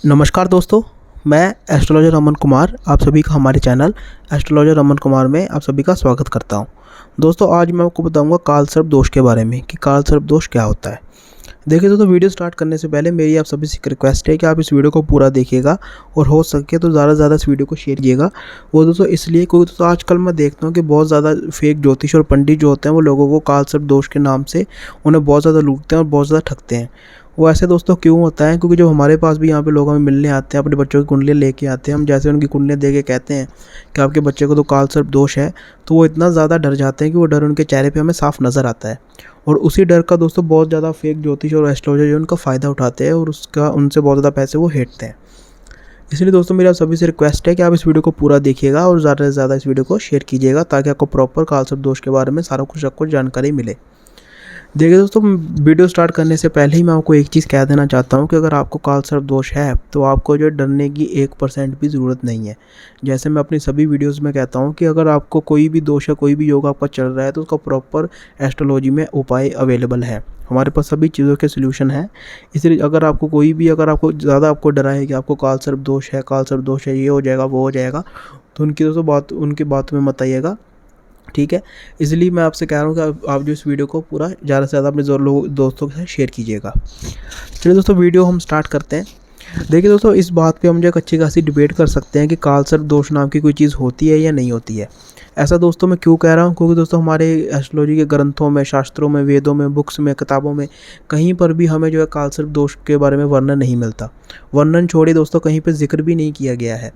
नमस्कार दोस्तों, मैं एस्ट्रोलॉजर अमन कुमार आप सभी का हमारे चैनल एस्ट्रोलॉजर अमन कुमार में आप सभी का स्वागत करता हूं। दोस्तों, आज मैं आपको बताऊंगा कालसर्प दोष के बारे में कि कालसर्प दोष क्या होता है। देखिए दोस्तों, वीडियो स्टार्ट करने से पहले मेरी आप सभी से रिक्वेस्ट है कि आप इस वीडियो को पूरा देखिएगा और हो सके तो ज़्यादा से ज़्यादा इस वीडियो को शेयर कीजिएगा। वो दोस्तों इसलिए क्योंकि दोस्तों आजकल मैं देखता हूँ कि बहुत ज़्यादा फेक ज्योतिष और पंडित जो होते हैं वो लोगों को कालसर्प दोष के नाम से उन्हें बहुत ज़्यादा लूटते हैं और बहुत ज़्यादा ठगते हैं। वो ऐसे दोस्तों क्यों होता है? क्योंकि जो हमारे पास भी यहाँ पे लोग हमें मिलने आते हैं, अपने बच्चों की कुंडलियाँ लेके आते हैं, हम जैसे उनकी कुंडलियाँ दे के कहते हैं कि आपके बच्चे को तो कालसर्प दोष है, तो वो इतना ज़्यादा डर जाते हैं कि वो डर उनके चेहरे पे हमें साफ नज़र आता है। और उसी डर का दोस्तों बहुत ज़्यादा फेक ज्योतिष और एस्ट्रोलॉजर जो उनका फ़ायदा उठाते हैं और उसका उनसे बहुत ज़्यादा पैसे वो हेटते हैं। इसलिए दोस्तों मेरा सभी से रिक्वेस्ट है कि आप इस वीडियो को पूरा देखिएगा और ज़्यादा से ज़्यादा इस वीडियो को शेयर कीजिएगा ताकि आपको प्रॉपर कालसर्प दोष के बारे में सारा कुछ आपको जानकारी मिले। देखिए दोस्तों, वीडियो स्टार्ट करने से पहले ही मैं आपको एक चीज़ कह देना चाहता हूँ कि अगर आपको कालसर्प दोष है तो आपको जो डरने की 1% भी ज़रूरत नहीं है। जैसे मैं अपनी सभी वीडियोस में कहता हूँ कि अगर आपको कोई भी दोष है, कोई भी योग आपका चल रहा है तो उसका प्रॉपर एस्ट्रोलॉजी में उपाय अवेलेबल है। हमारे पास सभी चीज़ों के सोल्यूशन है। इसलिए अगर आपको ज़्यादा आपको डरा है कि आपको कालसर्प दोष है, ये हो जाएगा वो हो जाएगा, तो उनकी बातों में मत आइएगा, ठीक है। इसलिए मैं आपसे कह रहा हूँ कि आप जो इस वीडियो को पूरा ज़्यादा से ज़्यादा अपने दोस्तों के साथ शेयर कीजिएगा। चलिए दोस्तों, वीडियो हम स्टार्ट करते हैं। देखिए दोस्तों, इस बात पे हम जो एक अच्छी खासी डिबेट कर सकते हैं कि कालसर्प दोष नाम की कोई चीज़ होती है या नहीं होती है। ऐसा दोस्तों मैं क्यों कह रहा हूँ? क्योंकि दोस्तों हमारे एस्ट्रोलॉजी के ग्रंथों में, शास्त्रों में, वेदों में, बुक्स में, किताबों में कहीं पर भी हमें जो है कालसर्प दोष के बारे में वर्णन नहीं मिलता। वर्णन छोड़िए दोस्तों, कहीं पर जिक्र भी नहीं किया गया है।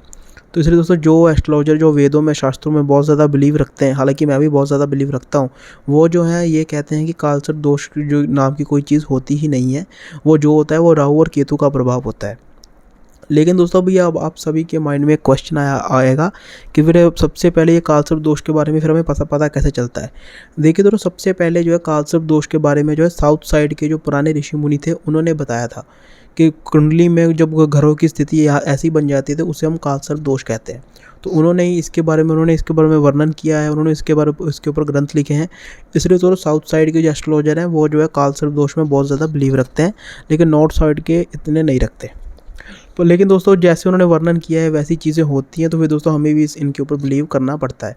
तो इसलिए दोस्तों जो एस्ट्रोलॉजर जो वेदों में, शास्त्रों में बहुत ज़्यादा बिलीव रखते हैं, हालांकि मैं भी बहुत ज़्यादा बिलीव रखता हूँ, वो जो है ये कहते हैं कि कालसर्प दोष जो नाम की कोई चीज़ होती ही नहीं है। वो जो होता है वो राहु और केतु का प्रभाव होता है। लेकिन दोस्तों अभी अब आप सभी के माइंड में एक क्वेश्चन आएगा कि फिर सबसे पहले ये कालसर्प दोष के बारे में फिर हमें पता कैसे चलता है। देखिए दोस्तों, सबसे पहले जो है कालसर्प दोष के बारे में जो है साउथ साइड के जो पुराने ऋषि मुनि थे उन्होंने बताया था कि कुंडली में जब घरों की स्थिति ऐसी बन जाती है तो उसे हम कालसर्प दोष कहते हैं। तो उन्होंने इसके बारे में वर्णन किया है, उन्होंने इसके ऊपर ग्रंथ लिखे हैं। इसलिए तो साउथ साइड के जो एस्ट्रोलॉजर हैं वो जो है कालसर्प दोष में बहुत ज़्यादा बिलीव रखते हैं, लेकिन नॉर्थ साइड के इतने नहीं रखते। तो लेकिन दोस्तों जैसे उन्होंने वर्णन किया है वैसी चीज़ें होती हैं, तो फिर दोस्तों हमें भी इनके ऊपर बिलीव करना पड़ता है।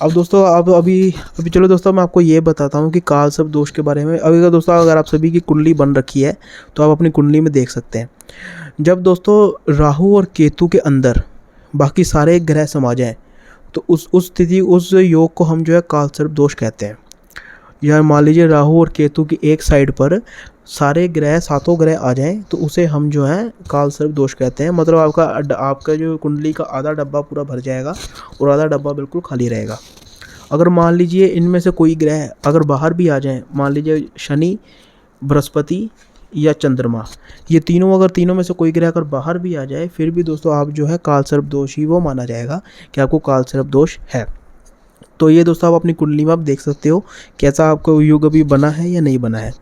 अब दोस्तों अभी चलो दोस्तों मैं आपको ये बताता हूँ कि कालसर्प दोष के बारे में। अगर आप सभी की कुंडली बन रखी है तो आप अपनी कुंडली में देख सकते हैं। जब दोस्तों राहु और केतु के अंदर बाकी सारे ग्रह समा जाएं तो उस योग को हम जो है कालसर्प दोष कहते हैं। या मान लीजिए राहु और केतु की एक साइड पर सातों ग्रह आ जाएं तो उसे हम जो है कालसर्प दोष कहते हैं। मतलब आपका जो कुंडली का आधा डब्बा पूरा भर जाएगा और आधा डब्बा बिल्कुल खाली रहेगा। अगर मान लीजिए इनमें से कोई ग्रह अगर बाहर भी आ जाएं, मान लीजिए शनि, बृहस्पति या चंद्रमा, ये तीनों में से कोई ग्रह अगर बाहर भी आ जाए, फिर भी दोस्तों आप जो है कालसर्प दोष ही वो माना जाएगा कि आपको कालसर्प दोष है। तो ये दोस्तों आप अपनी कुंडली में आप देख सकते हो कैसा आपको योग अभी बना है या नहीं बना है।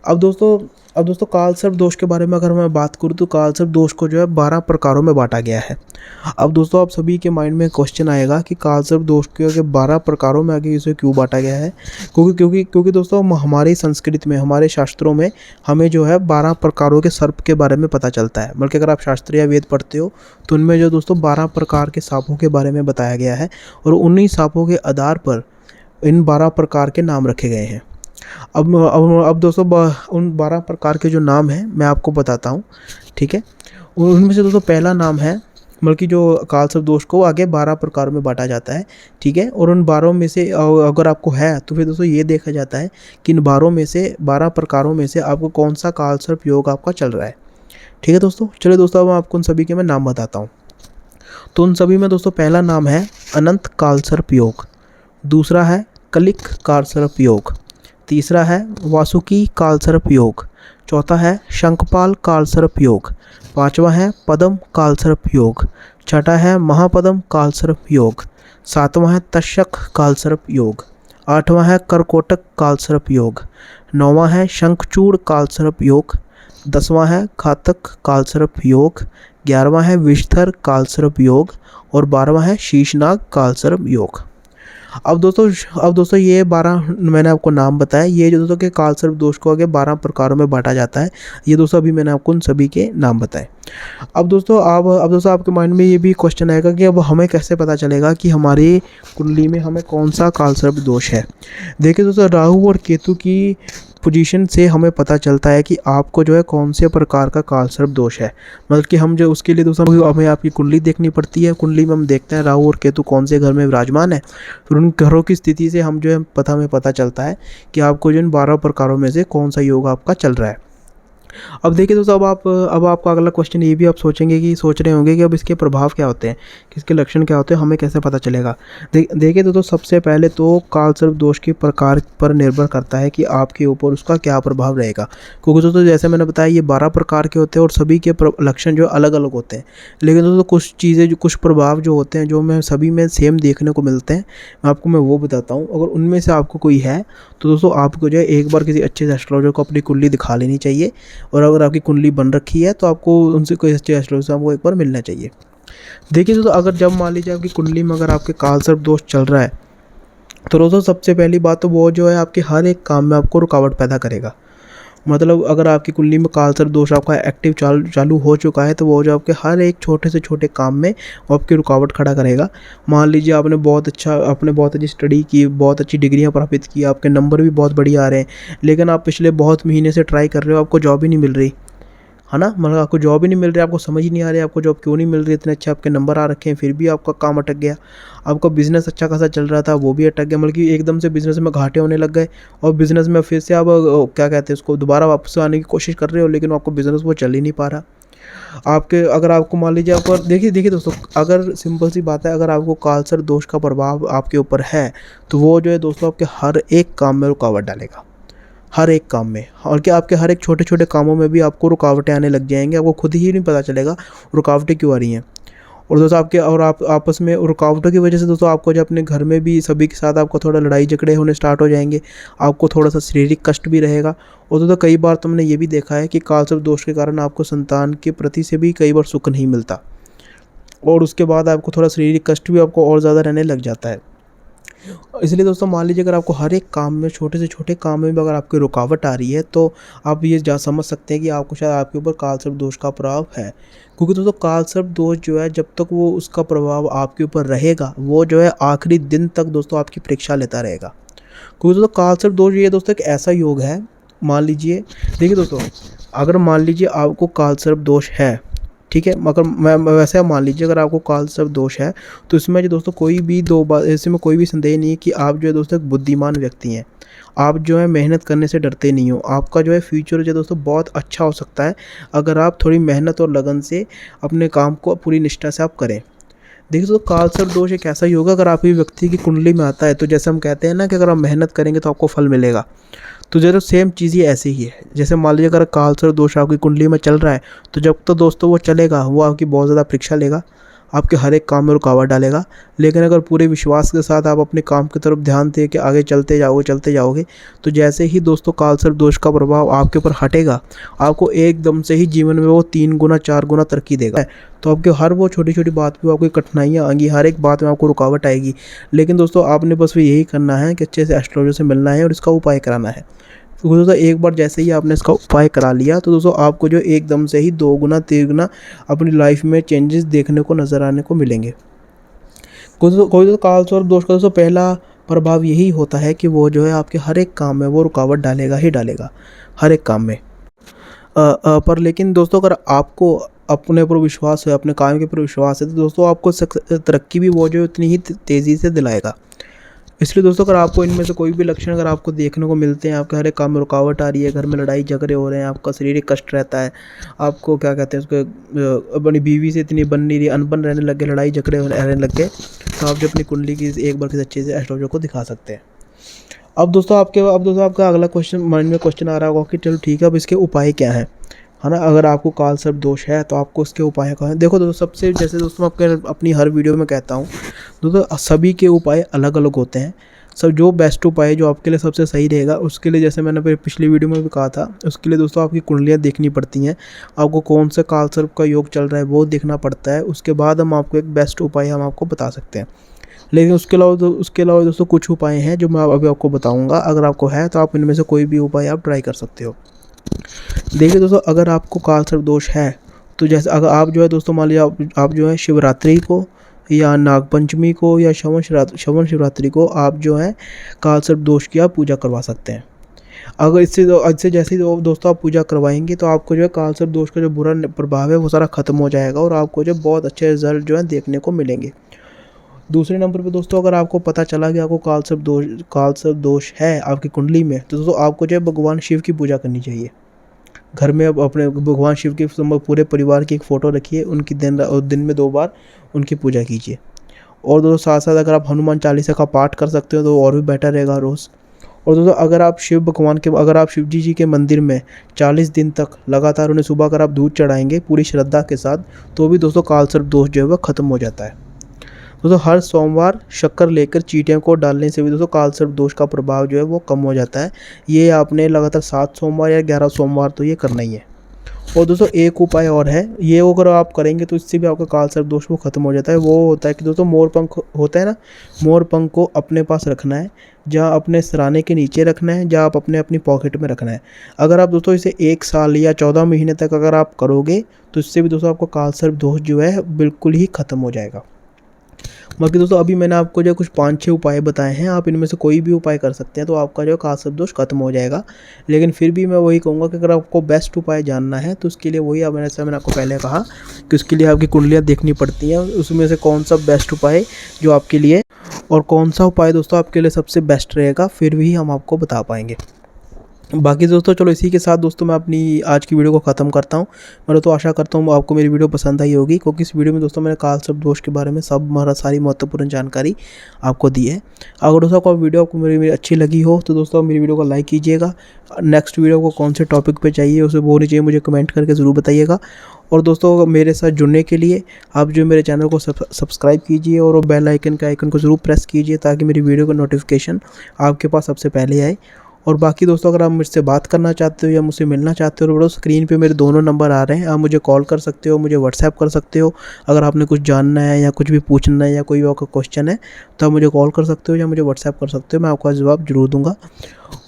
अब दोस्तों कालसर्प दोष के बारे में अगर मैं बात करूँ तो कालसर्प दोष को जो है 12 प्रकारों में बांटा गया है। अब दोस्तों आप सभी के माइंड में क्वेश्चन आएगा कि कालसर्प दोष के 12 प्रकारों में आगे इसे क्यों बांटा गया है? क्योंकि दोस्तों हमारी संस्कृत में, हमारे शास्त्रों में हमें जो है 12 प्रकारों के सर्प के बारे में पता चलता है। बल्कि अगर आप शास्त्र या वेद पढ़ते हो तो उनमें जो दोस्तों 12 प्रकार के सांपों के बारे में बताया गया है और उन्हीं सांपों के आधार पर इन 12 प्रकार के नाम रखे गए हैं। अब दोस्तों उन 12 प्रकार के जो नाम हैं मैं आपको बताता हूँ, ठीक है। उनमें से दोस्तों पहला नाम है, बल्कि जो कालसर्प दोष को आगे 12 प्रकारों में बांटा जाता है, ठीक है। और उन 12 में से अगर आपको है तो फिर दोस्तों ये देखा जाता है कि इन 12 प्रकारों में से आपको कौन सा कालसर्प योग आपका चल रहा है, ठीक है दोस्तों। चलिए दोस्तों अब आपको उन सभी के मैं नाम बताता हूँ। तो उन सभी में दोस्तों पहला नाम है अनंत कालसर्प योग, दूसरा है कलिक कालसर्प योग, तीसरा है वासुकी कालसर्प योग, चौथा है शंखपाल कालसर्प योग, पांचवा है पद्म कालसर्प योग, छठा है महापद्म कालसर्प योग, सातवां है तक्षक कालसर्प योग, आठवां है करकोटक कालसर्प योग, नौवां है शंखचूड़ कालसर्प योग, 10वां है घातक कालसर्प योग, 11वां है विषधर कालसर्प योग और 12वां है शीशनाग कालसर्प योग। अब दोस्तों ये 12 मैंने आपको नाम बताया, ये जो दोस्तों के कालसर्प दोष को आगे 12 प्रकारों में बांटा जाता है। ये दोस्तों अभी मैंने आपको उन सभी के नाम बताए। अब दोस्तों आपके माइंड में ये भी क्वेश्चन आएगा कि अब हमें कैसे पता चलेगा कि हमारी कुंडली में हमें कौन सा कालसर्प दोष है। देखिए दोस्तों, राहु और केतु की पोजीशन से हमें पता चलता है कि आपको जो है कौन से प्रकार का कालसर्प दोष है। मतलब कि हम जो उसके लिए दोस्तों हमें आपकी कुंडली देखनी पड़ती है। कुंडली में हम देखते हैं राहु और केतु कौन से घर में विराजमान है, फिर उन घरों की स्थिति से हम जो है हमें पता चलता है कि आपको जो इन 12 प्रकारों में से कौन सा योग आपका चल रहा है। अब देखिए दोस्तों, अब आपका अगला क्वेश्चन ये भी आप सोच रहे होंगे कि अब इसके प्रभाव क्या होते हैं, किसके लक्षण क्या होते हैं, हमें कैसे पता चलेगा। देखिए दोस्तों, सबसे पहले तो कालसर्प दोष के प्रकार पर निर्भर करता है कि आपके ऊपर उसका क्या प्रभाव रहेगा। क्योंकि दोस्तों जैसे मैंने बताया ये 12 प्रकार के होते हैं और सभी के लक्षण जो अलग अलग होते हैं। लेकिन दोस्तों कुछ चीज़ें कुछ प्रभाव जो होते हैं जो मैं सभी में सेम देखने को मिलते हैं, मैं वो बताता हूँ। अगर उनमें से आपको कोई है तो दोस्तों आपको जो है एक बार किसी अच्छे एस्ट्रोलॉजर को अपनी कुंडली दिखा लेनी चाहिए। और अगर आपकी कुंडली बन रखी है तो आपको उनसे कोई अच्छे एस्ट्रोलॉजर से आपको एक बार मिलना चाहिए। देखिए दोस्तों, अगर जब मान लीजिए आपकी कुंडली में अगर आपके कालसर्प दोष चल रहा है तो दोस्तों सबसे पहली बात तो वो जो है आपके हर एक काम में आपको रुकावट पैदा करेगा। मतलब अगर आपकी कुंडली में कालसर्प दोष आपका एक्टिव चालू हो चुका है तो वो जो आपके हर एक छोटे से छोटे काम में वो आपकी रुकावट खड़ा करेगा। मान लीजिए आपने बहुत अच्छी स्टडी की, बहुत अच्छी डिग्रियां प्राप्त की, आपके नंबर भी बहुत बढ़िया आ रहे हैं, लेकिन आप पिछले बहुत महीने से ट्राई कर रहे हो, आपको जॉब ही नहीं मिल रही है ना। मतलब आपको जॉब ही नहीं मिल रही, आपको समझ ही नहीं आ रही आपको जॉब क्यों नहीं मिल रही। इतने अच्छे आपके नंबर आ रखे हैं फिर भी आपका काम अटक गया। आपका बिजनेस अच्छा खासा चल रहा था वो भी अटक गया। मतलब कि एकदम से बिजनेस में घाटे होने लग गए और बिजनेस में फिर से आप क्या कहते हैं उसको दोबारा वापस आने की कोशिश कर रहे हो, लेकिन आपको बिजनेस वो चल ही नहीं पा रहा। अगर आपको मान लीजिए आपको देखिए दोस्तों, अगर सिंपल सी बात है, अगर आपको कालसर्प दोष का प्रभाव आपके ऊपर है तो वो जो है दोस्तों आपके हर एक काम में रुकावट डालेगा, हर एक काम में। और क्या आपके हर एक छोटे छोटे कामों में भी आपको रुकावटें आने लग जाएंगी, आपको खुद ही नहीं पता चलेगा रुकावटें क्यों आ रही हैं। और दोस्तों आप आपस में रुकावटों की वजह से दोस्तों आपको जो अपने घर में भी सभी के साथ आपको थोड़ा लड़ाई झगड़े होने स्टार्ट हो जाएंगे, आपको थोड़ा सा शारीरिक कष्ट भी रहेगा। और दोस्तों कई बार तो हमने ये भी देखा है कि कालसर्प दोष के कारण आपको संतान के प्रति से भी कई बार सुख नहीं मिलता और उसके बाद आपको थोड़ा शारीरिक कष्ट भी आपको और ज़्यादा रहने लग जाता है। इसलिए दोस्तों मान लीजिए अगर आपको हर एक काम में, छोटे से छोटे काम में भी अगर आपकी रुकावट आ रही है तो आप ये समझ सकते हैं कि आपको शायद आपके ऊपर कालसर्प दोष का प्रभाव है। क्योंकि दोस्तों कालसर्प दोष जो है जब तक वो उसका प्रभाव आपके ऊपर रहेगा वो जो है आखिरी दिन तक दोस्तों आपकी परीक्षा लेता रहेगा। क्योंकि दोस्तों कालसर्प दोष ये दोस्तों एक ऐसा योग है, मान लीजिए देखिए दोस्तों, अगर मान लीजिए आपको कालसर्प दोष है, ठीक है, मगर मैं वैसे आप मान लीजिए अगर आपको कालसर्प दोष है तो इसमें जो दोस्तों कोई भी दो बात, इसमें कोई भी संदेह नहीं है कि आप जो है दोस्तों एक बुद्धिमान व्यक्ति हैं। आप जो है मेहनत करने से डरते नहीं हो। आपका जो है फ्यूचर जो दोस्तों बहुत अच्छा हो सकता है अगर आप थोड़ी मेहनत और लगन से अपने काम को पूरी निष्ठा से आप करें। देखिए दोस्तों कालसर्प दोष एक ऐसा योग अगर आपकी व्यक्ति की कुंडली में आता है तो जैसे हम कहते हैं ना कि अगर आप मेहनत करेंगे तो आपको फल मिलेगा, तो जरा सेम चीज़ ये ऐसे ही है। जैसे मान लीजिए अगर कालसर्प दोष आपकी कुंडली में चल रहा है तो जब तक दोस्तों वो चलेगा वो आपकी बहुत ज़्यादा परीक्षा लेगा, आपके हर एक काम में रुकावट डालेगा। लेकिन अगर पूरे विश्वास के साथ आप अपने काम की तरफ ध्यान दे के आगे चलते जाओगे तो जैसे ही दोस्तों कालसर्प दोष का प्रभाव आपके ऊपर हटेगा आपको एकदम से ही जीवन में वो 3 गुना 4 गुना तरक्की देगा। तो आपके हर वो छोटी छोटी बात पे आपको कठिनाइयाँ आएंगी, हर एक बात में आपको रुकावट आएगी। लेकिन दोस्तों आपने बस यही करना है कि अच्छे से एस्ट्रोलॉजर से मिलना है और इसका उपाय कराना है। तो दोस्तों एक बार जैसे ही आपने इसका उपाय करा लिया तो दोस्तों आपको जो एकदम से ही 2 गुना 3 गुना अपनी लाइफ में चेंजेस देखने को नज़र आने को मिलेंगे। कोई तो कालसर्प दोष का दोस्तों पहला प्रभाव यही होता है कि वो जो है आपके हर एक काम में वो रुकावट डालेगा ही डालेगा, हर एक काम में। पर लेकिन दोस्तों अगर आपको अपने ऊपर विश्वास है, अपने काम के ऊपर विश्वास है तो दोस्तों आपको तरक्की भी वो जो उतनी ही तेज़ी से दिलाएगा। इसलिए दोस्तों अगर आपको इनमें से कोई भी लक्षण अगर आपको देखने को मिलते हैं, आपके हर एक काम में रुकावट आ रही है, घर में लड़ाई झगड़े हो रहे हैं, आपका शारीरिक कष्ट रहता है, आपको क्या कहते हैं उसको अपनी बीवी से इतनी बन नहीं रही, अनबन रहने लग गए, लड़ाई झगड़े रहने लग गए, तो आप जो अपनी कुंडली की एक बार किसी अच्छे से एस्ट्रोलॉजर को दिखा सकते हैं। अब दोस्तों आपका अगला क्वेश्चन माइंड में क्वेश्चन आ रहा होगा कि चलो ठीक है अब इसके उपाय क्या हैं, है ना। अगर आपको कालसर्प दोष है तो आपको उसके उपाय क्या हैं। देखो दोस्तों सबसे जैसे दोस्तों मैं अपनी हर वीडियो में कहता हूँ दोस्तों सभी के उपाय अलग अलग होते हैं। सब जो बेस्ट उपाय है, जो आपके लिए सबसे सही रहेगा, उसके लिए जैसे मैंने फिर पिछली वीडियो में भी कहा था, उसके लिए दोस्तों आपकी कुंडलियाँ देखनी पड़ती हैं। आपको कौन सा कालसर्प का योग चल रहा है वो देखना पड़ता है। उसके बाद हम आपको एक बेस्ट उपाय हम आपको बता सकते हैं। लेकिन उसके अलावा दोस्तों कुछ उपाय हैं जो मैं अभी आपको बताऊंगा। अगर आपको है तो आप इनमें से कोई भी उपाय आप ट्राई कर सकते हो। देखिए दोस्तों, अगर आपको कालसर्प दोष है तो जैसे अगर आप जो है दोस्तों, मान लीजिए आप जो है शिवरात्रि को या नागपंचमी को या श्रवण शिवरात्रि को आप जो है कालसर्प दोष की आप पूजा करवा सकते हैं। अगर इससे जैसे ही दोस्तों आप पूजा करवाएंगे तो आपको जो है कालसर्प दोष का जो बुरा प्रभाव है वो सारा खत्म हो जाएगा और आपको जो बहुत अच्छे रिजल्ट जो है देखने को मिलेंगे। दूसरे नंबर पे दोस्तों, अगर आपको पता चला कि आपको कालसर्प दोष है आपकी कुंडली में, तो दोस्तों आपको जो है भगवान शिव की पूजा करनी चाहिए। घर में अब अपने भगवान शिव के पूरे परिवार की एक फ़ोटो रखिए, उनकी दिन में 2 बार उनकी पूजा कीजिए। और दोस्तों साथ साथ अगर आप हनुमान चालीसा का पाठ कर सकते हो तो और भी बेटर रहेगा रोज़। और दोस्तों अगर आप शिव जी के मंदिर में 40 दिन तक लगातार उन्हें सुबह अगर आप दूध चढ़ाएंगे पूरी श्रद्धा के साथ, तो भी दोस्तों कालसर्प दोष जो है वह ख़त्म हो जाता है। दोस्तों हर सोमवार शक्कर लेकर चींटियों को डालने से भी दोस्तों कालसर्प दोष का प्रभाव जो है वो कम हो जाता है। ये आपने लगातार 7 सोमवार या 11 सोमवार तो ये करना ही है। और दोस्तों एक उपाय और है, ये अगर आप करेंगे तो इससे भी आपका कालसर्प दोष वो खत्म हो जाता है। वो होता है कि दोस्तों मोर पंख होता है ना, मोर पंख को अपने पास रखना है, जहाँ अपने सिराने के नीचे रखना है, जहाँ आप अपनी पॉकेट में रखना है। अगर आप दोस्तों इसे 1 साल या 14 महीने तक अगर आप करोगे तो इससे भी दोस्तों आपका कालसर्प दोष जो है बिल्कुल ही ख़त्म हो जाएगा। बाकी दोस्तों अभी मैंने आपको जो कुछ 5-6 उपाय बताए हैं, आप इनमें से कोई भी उपाय कर सकते हैं तो आपका जो कालसर्प दोष खत्म हो जाएगा। लेकिन फिर भी मैं वही कहूँगा कि अगर आपको बेस्ट उपाय जानना है तो उसके लिए वही मैंने आपको पहले कहा कि उसके लिए आपकी कुंडलियाँ देखनी पड़ती हैं, उसमें से कौन सा बेस्ट उपाय जो आपके लिए और कौन सा उपाय दोस्तों आपके लिए सबसे बेस्ट रहेगा, फिर भी हम आपको बता पाएंगे। बाकी दोस्तों चलो इसी के साथ दोस्तों मैं अपनी आज की वीडियो को ख़त्म करता हूँ। मैं तो आशा करता हूँ आपको मेरी वीडियो पसंद आई होगी, क्योंकि इस वीडियो में दोस्तों मैंने कालसर्प दोष के बारे में सारी महत्वपूर्ण जानकारी आपको दी है। अगर दोस्तों को वीडियो आपको मेरी अच्छी लगी हो तो दोस्तों मेरी वीडियो को लाइक कीजिएगा। नेक्स्ट वीडियो को कौन से टॉपिक पर चाहिए उसे वो नहीं चाहिए मुझे कमेंट करके ज़रूर बताइएगा। और दोस्तों मेरे साथ जुड़ने के लिए आप जो मेरे चैनल को सब्सक्राइब कीजिए और बेल आइकन के आइकन को ज़रूर प्रेस कीजिए ताकि मेरी वीडियो का नोटिफिकेशन आपके पास सबसे पहले आए। और बाकी दोस्तों अगर आप मुझसे बात करना चाहते हो या मुझसे मिलना चाहते हो तो स्क्रीन पे मेरे दोनों नंबर आ रहे हैं, आप मुझे कॉल कर सकते हो, मुझे व्हाट्सएप कर सकते हो। अगर आपने कुछ जानना है या कुछ भी पूछना है या कोई आपका क्वेश्चन है तो आप मुझे कॉल कर सकते हो या मुझे व्हाट्सएप कर सकते हो, मैं आपका जवाब जरूर दूंगा।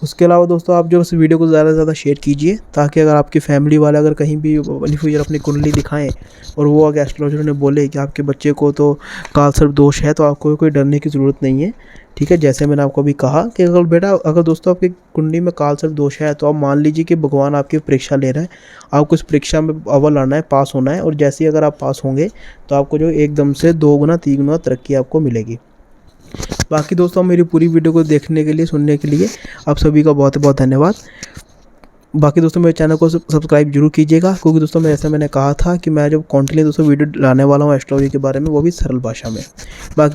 उसके अलावा दोस्तों आप जो इस वीडियो को ज़्यादा से ज़्यादा शेयर कीजिए, ताकि अगर आपकी फैमिली वाले अगर कहीं भी इन फ्यूचर अपनी कुंडली दिखाएं और वो अगर एस्ट्रोलॉजर ने बोले कि आपके बच्चे को तो कालसर्प दोष है, तो आपको कोई डरने की ज़रूरत नहीं है। ठीक है, जैसे मैंने आपको अभी कहा कि अगर दोस्तों आपकी कुंडली में कालसर्प दोष है तो आप मान लीजिए कि भगवान आपकी परीक्षा ले रहा है, आपको इस परीक्षा में अव्वल आना है, पास होना है। और जैसे ही अगर आप पास होंगे तो आपको जो एकदम से 2 गुना 3 गुना तरक्की आपको मिलेगी। बाकी दोस्तों मेरी पूरी वीडियो को देखने के लिए, सुनने के लिए आप सभी का बहुत बहुत धन्यवाद। बाकी दोस्तों मेरे चैनल को सब्सक्राइब जरूर कीजिएगा, क्योंकि दोस्तों मैंने कहा था कि मैं जब कंटिन्यू दोस्तों वीडियो लाने वाला हूँ एस्ट्रोलॉजी के बारे में, वो भी सरल भाषा में। बाकी